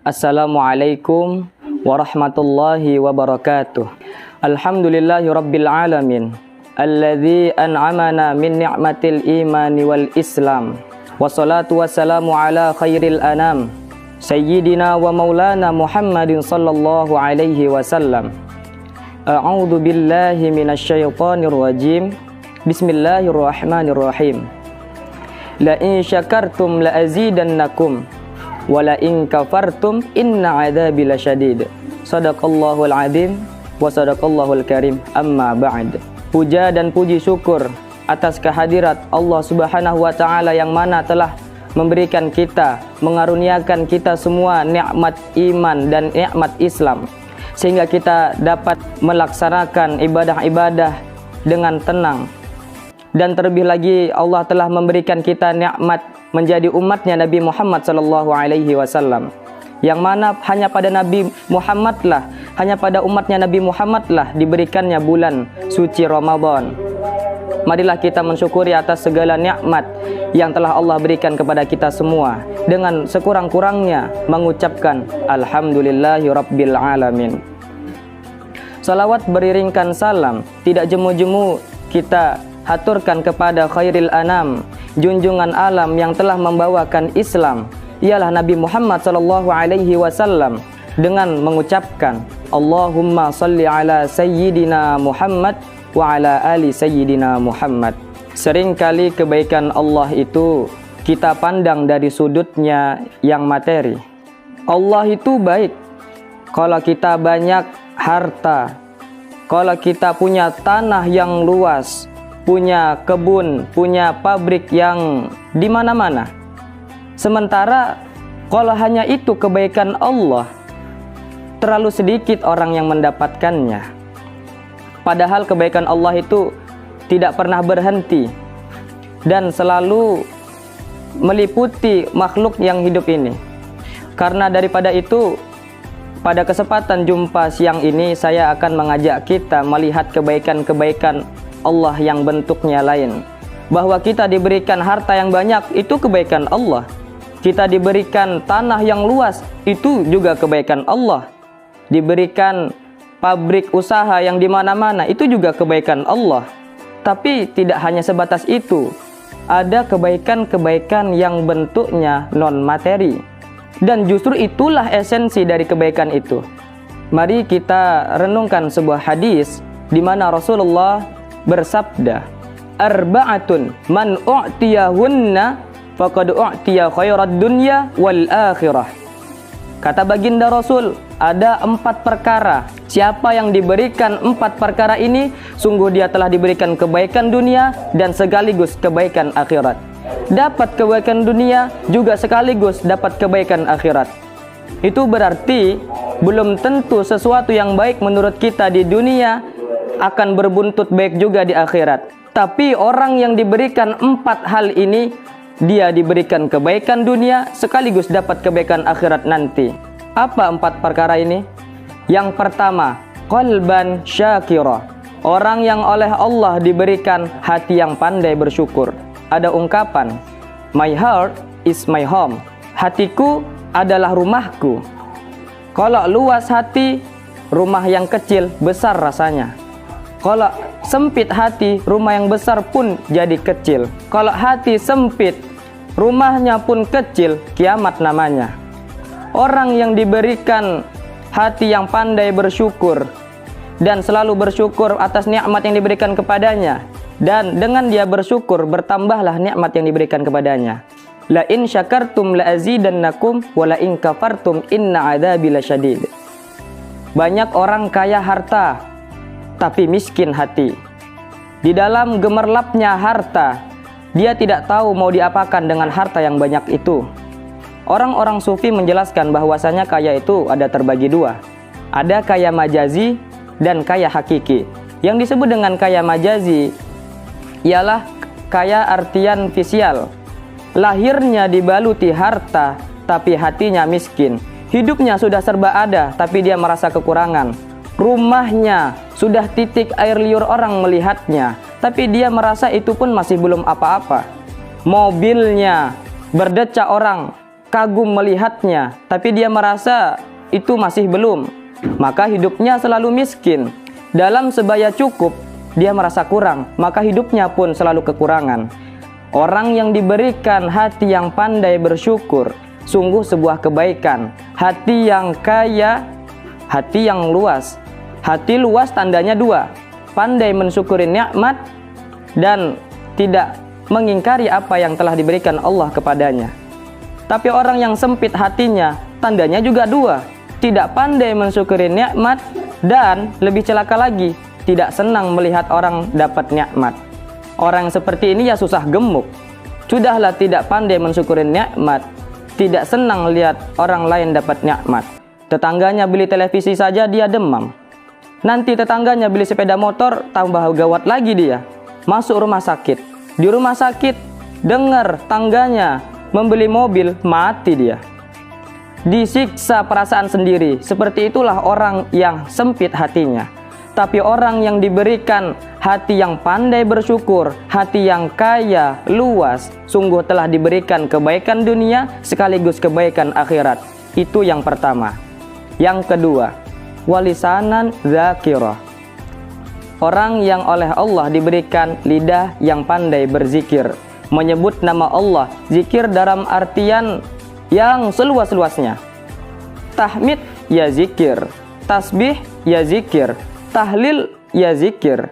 Assalamualaikum warahmatullahi wabarakatuh. Alhamdulillahi rabbil alamin, alladzi an'amana min ni'matil imani wal islam. Wassalatu wassalamu ala khairil anam, sayyidina wa maulana Muhammadin sallallahu alaihi wasallam. A'udzu billahi minasyaitonir rajim. Bismillahirrahmanirrahim. La in syakartum la azidannakum wa la in kafartum inna 'adzabi lasyadid. Shadaqallahul 'adzim wa sadaqallahul karim. Amma ba'd. Puja dan puji syukur atas kehadirat Allah Subhanahu wa taala yang mana telah memberikan kita, mengaruniakan kita semua nikmat iman dan nikmat Islam, sehingga kita dapat melaksanakan ibadah-ibadah dengan tenang. Dan terlebih lagi Allah telah memberikan kita nikmat menjadi umatnya Nabi Muhammad sallallahu alaihi wasallam, yang mana hanya pada Nabi Muhammad lah, hanya pada umatnya Nabi Muhammad lah diberikannya bulan suci Ramadan. Marilah kita mensyukuri atas segala nikmat yang telah Allah berikan kepada kita semua dengan sekurang-kurangnya mengucapkan alhamdulillahi rabbil alamin. Salawat beriringkan salam tidak jemu-jemu kita haturkan kepada khairil anam, junjungan alam yang telah membawakan Islam, ialah Nabi Muhammad sallallahu alaihi wasallam, dengan mengucapkan Allahumma salli ala sayyidina Muhammad wa ala ali sayyidina Muhammad. Seringkali kebaikan Allah itu kita pandang dari sudutnya yang materi. Allah itu baik kalau kita banyak harta, kalau kita punya tanah yang luas, punya kebun, punya pabrik yang di mana-mana. Sementara kalau hanya itu kebaikan Allah, terlalu sedikit orang yang mendapatkannya. Padahal kebaikan Allah itu tidak pernah berhenti dan selalu meliputi makhluk yang hidup ini. Karena daripada itu, pada kesempatan jumpa siang ini saya akan mengajak kita melihat kebaikan-kebaikan Allah yang bentuknya lain. Bahwa kita diberikan harta yang banyak, itu kebaikan Allah. Kita diberikan tanah yang luas, itu juga kebaikan Allah. Diberikan pabrik usaha yang di mana-mana, itu juga kebaikan Allah. Tapi tidak hanya sebatas itu. Ada kebaikan-kebaikan yang bentuknya non materi. Dan justru itulah esensi dari kebaikan itu. Mari kita renungkan sebuah hadis di mana Rasulullah bersabda, arba'atun man u'tiyahunna faqad u'tiya khairad dunya wal akhirah. Kata baginda Rasul, ada 4 perkara. Siapa yang diberikan 4 perkara ini, sungguh dia telah diberikan kebaikan dunia dan sekaligus kebaikan akhirat. Dapat kebaikan dunia juga sekaligus dapat kebaikan akhirat. Itu berarti belum tentu sesuatu yang baik menurut kita di dunia akan berbuntut baik juga di akhirat. Tapi orang yang diberikan 4 hal ini, dia diberikan kebaikan dunia sekaligus dapat kebaikan akhirat nanti. Apa 4 perkara ini? Yang pertama, qalban syakira. Orang yang oleh Allah diberikan hati yang pandai bersyukur. Ada ungkapan, my heart is my home. Hatiku adalah rumahku. Kalau luas hati, rumah yang kecil besar rasanya. Kalau sempit hati, rumah yang besar pun jadi kecil. Kalau hati sempit, rumahnya pun kecil, kiamat namanya. Orang yang diberikan hati yang pandai bersyukur dan selalu bersyukur atas nikmat yang diberikan kepadanya, dan dengan dia bersyukur bertambahlah nikmat yang diberikan kepadanya. La in syakartum la azidannakum wa la in kafartum inna 'adzabi lasyadid. Banyak orang kaya harta tapi miskin hati. Di dalam gemerlapnya harta, dia tidak tahu mau diapakan dengan harta yang banyak itu. Orang-orang sufi menjelaskan bahwasanya kaya itu ada terbagi 2. Ada kaya majazi dan kaya hakiki. Yang disebut dengan kaya majazi ialah kaya artian fisial. Lahirnya dibaluti harta tapi hatinya miskin. Hidupnya sudah serba ada tapi dia merasa kekurangan. Rumahnya sudah titik air liur orang melihatnya, tapi dia merasa itu pun masih belum apa-apa. Mobilnya berdecak orang kagum melihatnya, tapi dia merasa itu masih belum, maka hidupnya selalu miskin. Dalam sebaya cukup, dia merasa kurang, maka hidupnya pun selalu kekurangan. Orang yang diberikan hati yang pandai bersyukur, sungguh sebuah kebaikan. Hati yang kaya, hati yang luas. Hati luas tandanya dua: pandai mensyukuri nikmat dan tidak mengingkari apa yang telah diberikan Allah kepadanya. Tapi orang yang sempit hatinya, tandanya juga dua: tidak pandai mensyukuri nikmat dan lebih celaka lagi, tidak senang melihat orang dapat nikmat. Orang seperti ini ya susah gemuk. Sudahlah tidak pandai mensyukuri nikmat, tidak senang lihat orang lain dapat nikmat. Tetangganya beli televisi saja dia demam. Nanti tetangganya beli sepeda motor, tambah gawat lagi dia. Masuk rumah sakit. Di rumah sakit dengar tangganya membeli mobil, mati dia. Disiksa perasaan sendiri. Seperti itulah orang yang sempit hatinya. Tapi orang yang diberikan hati yang pandai bersyukur, hati yang kaya, luas, sungguh telah diberikan kebaikan dunia sekaligus kebaikan akhirat. Itu yang pertama. Yang kedua, walisanan zakirah. Orang yang oleh Allah diberikan lidah yang pandai berzikir, menyebut nama Allah, zikir dalam artian yang seluas-luasnya. Tahmid ya zikir, tasbih ya zikir, tahlil ya zikir.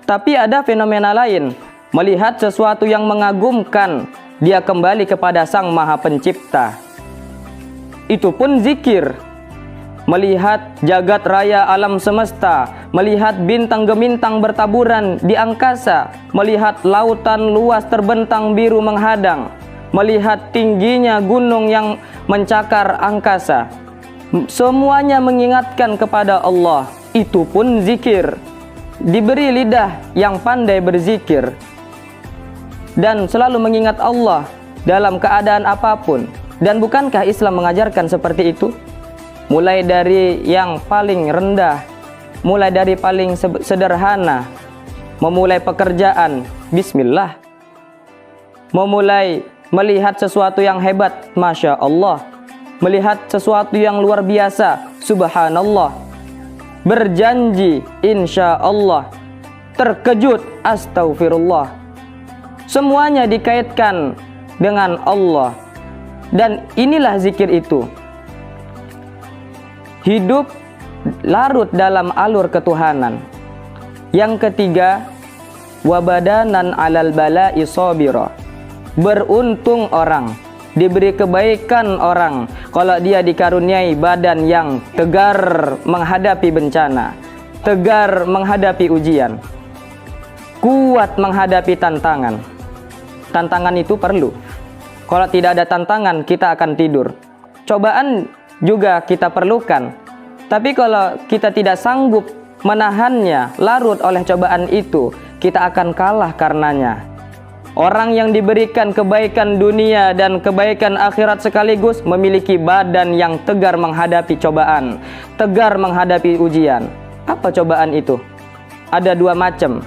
Tapi ada fenomena lain, melihat sesuatu yang mengagumkan, dia kembali kepada Sang Maha Pencipta. Itu pun zikir. Melihat jagat raya alam semesta, melihat bintang gemintang bertaburan di angkasa, melihat lautan luas terbentang biru menghadang, melihat tingginya gunung yang mencakar angkasa. Semuanya mengingatkan kepada Allah. Itu pun zikir. Diberi lidah yang pandai berzikir dan selalu mengingat Allah dalam keadaan apapun. Dan bukankah Islam mengajarkan seperti itu? Mulai dari yang paling rendah, mulai dari paling sederhana, memulai pekerjaan, bismillah. Memulai melihat sesuatu yang hebat, masya Allah. Melihat sesuatu yang luar biasa, subhanallah. Berjanji, insya Allah. Terkejut, astaghfirullah. Semuanya dikaitkan dengan Allah. Dan inilah zikir itu. Hidup larut dalam alur ketuhanan. Yang ketiga, wabadanan alal bala'i sabira. Beruntung orang, diberi kebaikan orang kalau dia dikaruniai badan yang tegar menghadapi bencana, tegar menghadapi ujian, kuat menghadapi tantangan. Tantangan itu perlu. Kalau tidak ada tantangan, kita akan tidur. Cobaan juga kita perlukan. Tapi kalau kita tidak sanggup menahannya, larut oleh cobaan itu, kita akan kalah karenanya. Orang yang diberikan kebaikan dunia dan kebaikan akhirat sekaligus memiliki badan yang tegar menghadapi cobaan, tegar menghadapi ujian. Apa cobaan itu? Ada dua macam.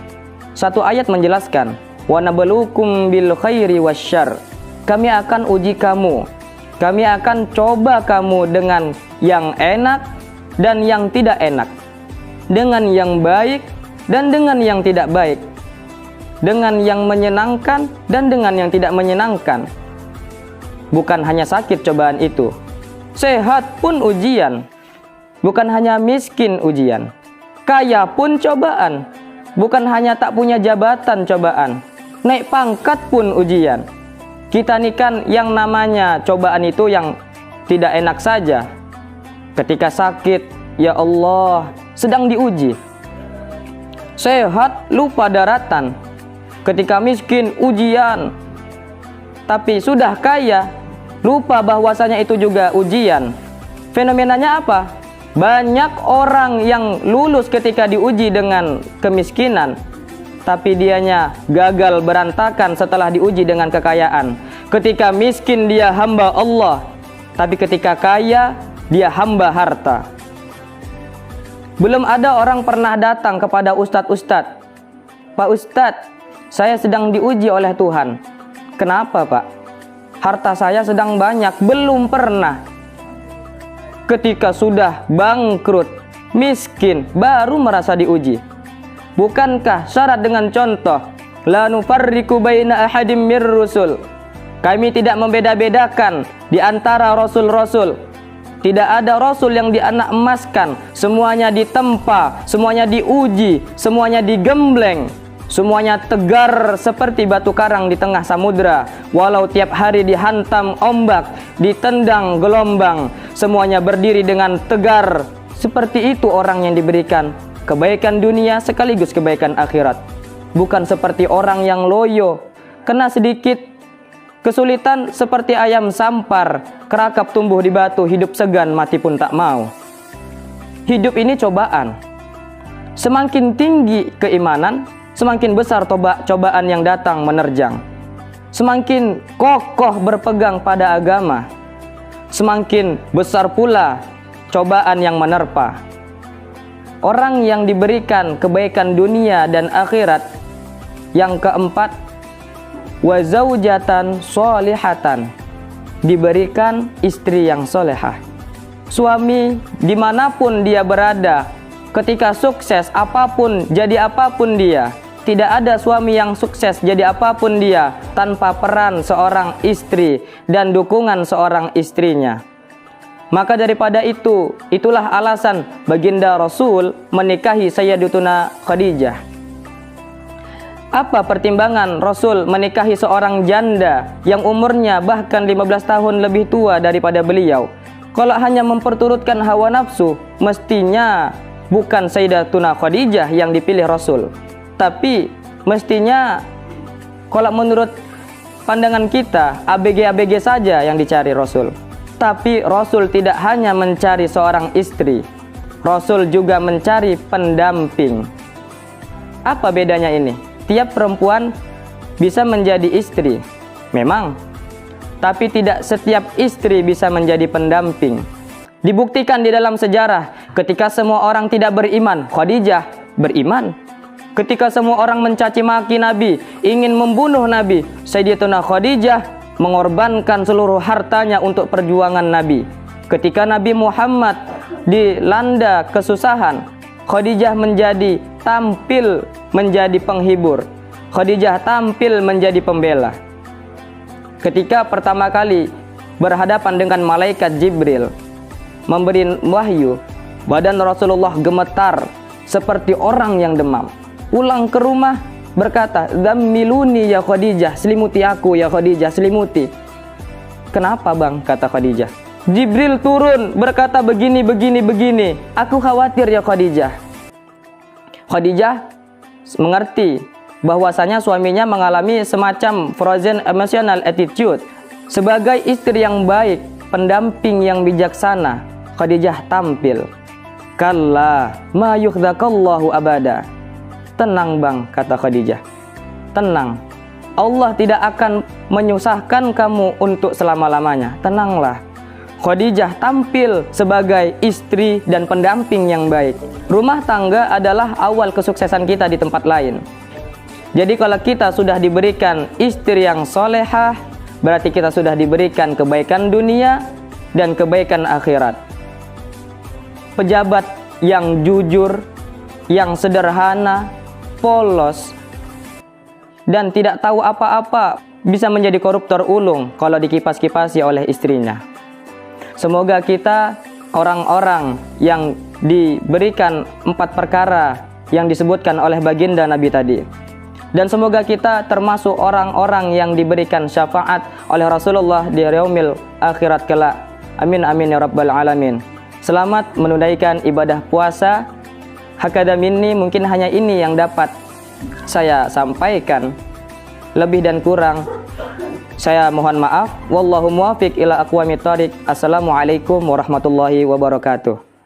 Satu ayat menjelaskan, wa nabluukum bil khairi wasyarr. Kami akan uji kamu. Kami akan coba kamu dengan yang enak dan yang tidak enak, dengan yang baik dan dengan yang tidak baik, dengan yang menyenangkan dan dengan yang tidak menyenangkan. Bukan hanya sakit cobaan itu, sehat pun ujian. Bukan hanya miskin ujian, kaya pun cobaan. Bukan hanya tak punya jabatan cobaan, naik pangkat pun ujian. Kita ini kan yang namanya cobaan itu yang tidak enak saja. Ketika sakit, ya Allah, sedang diuji. Sehat, lupa daratan. Ketika miskin, ujian. Tapi sudah kaya, lupa bahwasanya itu juga ujian. Fenomenanya apa? Banyak orang yang lulus ketika diuji dengan kemiskinan, tapi dianya gagal berantakan setelah diuji dengan kekayaan. Ketika miskin dia hamba Allah, tapi ketika kaya dia hamba harta. Belum ada orang pernah datang kepada ustadz-ustadz, Pak Ustadz, saya sedang diuji oleh Tuhan. Kenapa Pak? harta saya sedang banyak. Belum pernah. Ketika sudah bangkrut, miskin, baru merasa diuji. Bukankah syarat dengan contoh, la nufarriqu baina ahadim mir rusul, kami tidak membeda-bedakan di antara rasul-rasul. Tidak ada rasul yang dianak emaskan, semuanya ditempa, semuanya diuji, semuanya digembleng, semuanya tegar seperti batu karang di tengah samudra. Walau tiap hari dihantam ombak, ditendang gelombang, semuanya berdiri dengan tegar. Seperti itu orang yang diberikan kebaikan dunia sekaligus kebaikan akhirat. Bukan seperti orang yang loyo, kena sedikit kesulitan seperti ayam sampar, kerakap tumbuh di batu, hidup segan, mati pun tak mau. Hidup ini cobaan. Semakin tinggi keimanan, semakin besar cobaan yang datang menerjang. Semakin kokoh berpegang pada agama, semakin besar pula cobaan yang menerpa. Orang yang diberikan kebaikan dunia dan akhirat, yang keempat, wa zaujatan sholihatan, diberikan istri yang solehah. Suami dimanapun dia berada, ketika sukses apapun, jadi apapun dia, tidak ada suami yang sukses jadi apapun dia tanpa peran seorang istri dan dukungan seorang istrinya. Maka daripada itu, itulah alasan baginda Rasul menikahi Sayyidatuna Khadijah. Apa pertimbangan Rasul menikahi seorang janda yang umurnya bahkan 15 tahun lebih tua daripada beliau? Kalau hanya memperturutkan hawa nafsu, mestinya bukan Sayyidatuna Khadijah yang dipilih Rasul. Tapi mestinya kalau menurut pandangan kita, ABG-ABG saja yang dicari Rasul. Tapi Rasul tidak hanya mencari seorang istri, Rasul juga mencari pendamping. Apa bedanya ini? Tiap perempuan bisa menjadi istri, memang, tapi tidak setiap istri bisa menjadi pendamping. Dibuktikan di dalam sejarah, ketika semua orang tidak beriman, Khadijah beriman. Ketika semua orang mencaci maki Nabi, ingin membunuh Nabi, Sayyidatuna Khadijah mengorbankan seluruh hartanya untuk perjuangan Nabi. Ketika Nabi Muhammad dilanda kesusahan, Khadijah tampil menjadi penghibur. Khadijah tampil menjadi pembela. Ketika pertama kali berhadapan dengan malaikat Jibril memberi wahyu, badan Rasulullah gemetar seperti orang yang demam. Pulang ke rumah berkata, "Dhammiluni ya Khadijah, selimuti aku ya Khadijah, selimuti." "Kenapa bang?" kata Khadijah. "Jibril turun berkata begini, begini. Aku khawatir ya Khadijah." Khadijah mengerti bahwasanya suaminya mengalami semacam frozen emotional attitude. Sebagai istri yang baik, pendamping yang bijaksana, Khadijah tampil. "Kalla ma yukhzakallahu abada." "Tenang bang," kata Khadijah. "Tenang. Allah tidak akan menyusahkan kamu untuk selama-lamanya. Tenanglah." Khadijah tampil sebagai istri dan pendamping yang baik. Rumah tangga adalah awal kesuksesan kita di tempat lain. Jadi kalau kita sudah diberikan istri yang solehah, berarti kita sudah diberikan kebaikan dunia dan kebaikan akhirat. Pejabat yang jujur, yang sederhana, polos, dan tidak tahu apa-apa bisa menjadi koruptor ulung kalau dikipas-kipasi oleh istrinya. Semoga kita orang-orang yang diberikan 4 perkara yang disebutkan oleh baginda Nabi tadi. Dan semoga kita termasuk orang-orang yang diberikan syafaat oleh Rasulullah di yaumil akhirat kelak. Amin amin ya rabbal alamin. Selamat menunaikan ibadah puasa. Hakada minni, mungkin hanya ini yang dapat saya sampaikan. Lebih dan kurang saya mohon maaf. Wallahu muwaffiq ila aqwamit thoriq. Assalamualaikum warahmatullahi wabarakatuh.